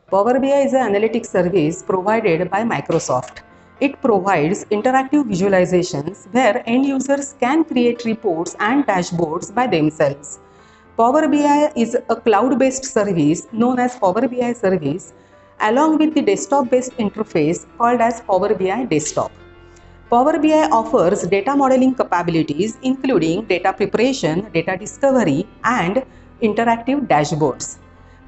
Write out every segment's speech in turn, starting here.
Power BI is an analytics service provided by Microsoft. It provides interactive visualizations where end users can create reports and dashboards by themselves. Power BI is a cloud-based service known as Power BI Service along with the desktop-based interface called as Power BI Desktop. Power BI offers data modeling capabilities including data preparation, data discovery, and interactive dashboards.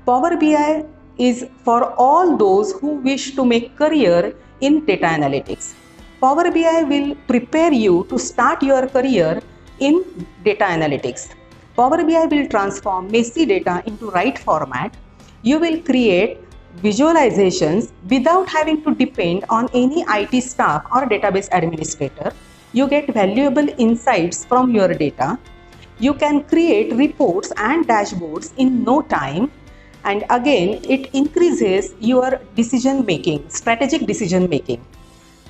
Power BI is for all those who wish to make career in data analytics. Power BI will prepare you to start your career in data analytics. Power BI will transform messy data into right format. You will create visualizations without having to depend on any IT staff or database administrator. You get valuable insights from your data. You can create reports and dashboards in no time. And again, it increases your decision making, strategic decision making.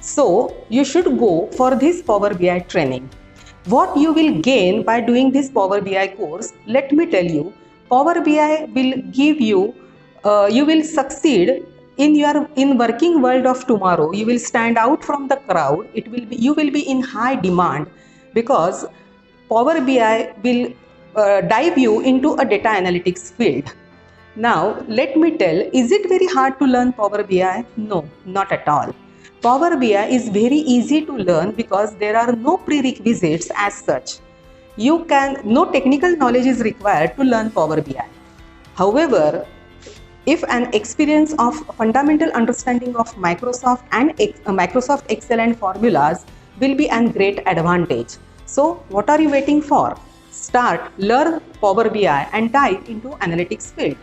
So you should go for this Power BI training. What you will gain by doing this Power BI course, let me tell you, Power BI will give you, you will succeed in working world of tomorrow. You will stand out from the crowd. You will be in high demand because Power BI will dive you into a data analytics field. Now, let me tell, is it very hard to learn Power BI? No, not at all. Power BI is very easy to learn because there are no prerequisites as such. No technical knowledge is required to learn Power BI. However, if an experience of fundamental understanding of Microsoft Excel and formulas will be a great advantage. So, what are you waiting for? Start, learn Power BI and dive into analytics field.